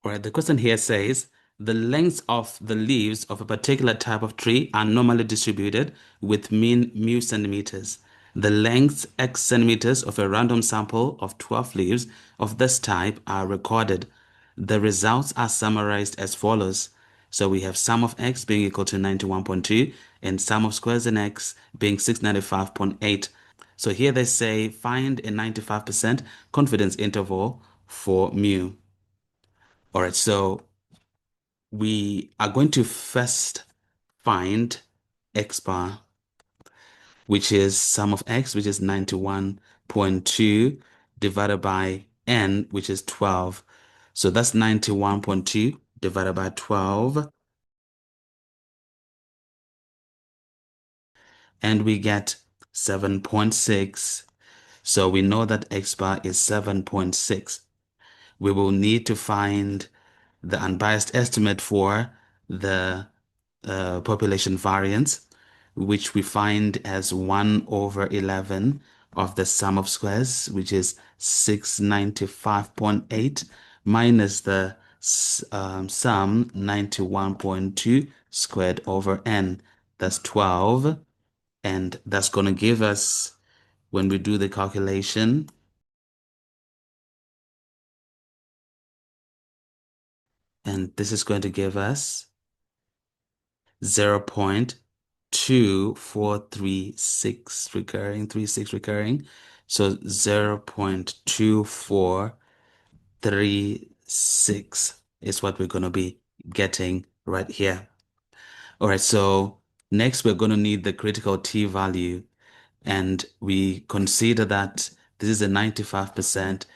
All right, the question here says the lengths of the leaves of a particular type of tree are normally distributed with mean mu centimeters. The lengths x centimeters of a random sample of 12 leaves of this type are recorded. The results are summarized as follows. So we have sum of x being equal to 91.2 and sum of squares in x being 695.8. So here they say find a 95% confidence interval for mu. All right, so we are going to first find x bar, which is sum of x, which is 91.2 divided by n, which is 12. So that's 91.2 divided by 12, and we get 7.6. So we know that x bar is 7.6. We will need to find the unbiased estimate for the population variance, which we find as 1 over 11 of the sum of squares, which is 695.8, minus the sum 91.2 squared over n. That's 12. And that's going to give us, when we do the calculation, and this is going to give us 0.2436 recurring, 36 recurring. So 0.2436 is what we're going to be getting right here. All right, so next we're going to need the critical T value, and we consider that this is a 95%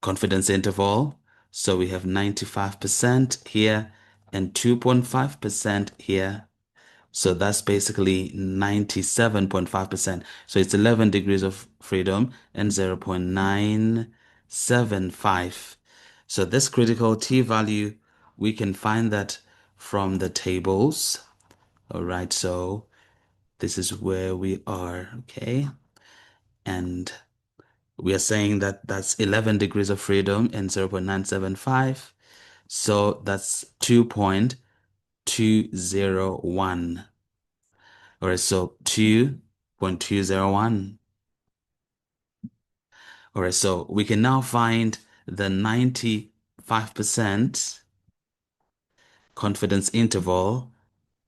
confidence interval. So we have 95% here and 2.5% here. So that's basically 97.5%. So it's 11 degrees of freedom and 0.975. So this critical T value, we can find that from the tables. All right, so this is where we are, okay? And we are saying that that's 11 degrees of freedom and 0.975. So that's 2.201. All right, so 2.201. All right, so we can now find the 95% confidence interval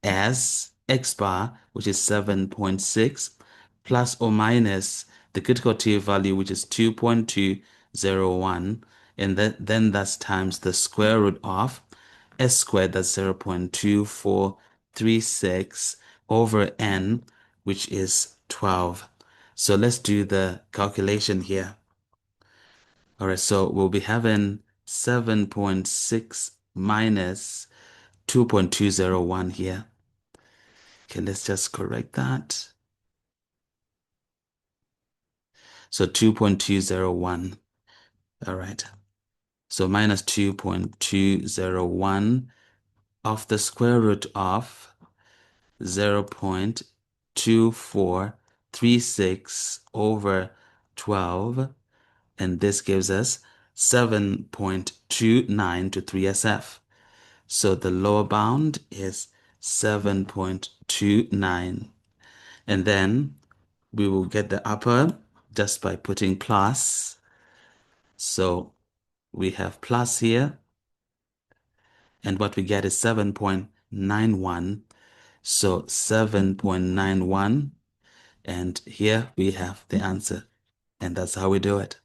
as x bar, which is 7.6, plus or minus the critical T value, which is 2.201, and then that's times the square root of s squared, that's 0.2436 over n, which is 12. So let's do the calculation here. All right, so we'll be having 7.6 minus 2.201 here. Okay, let's just correct that. So 2.201. All right. So minus 2.201 of the square root of 0.2436 over 12. And this gives us 7.29 to 3SF. So the lower bound is 7.29. And then we will get the upper just by putting plus. So we have plus here, and what we get is 7.91. So 7.91, and here we have the answer, and that's how we do it.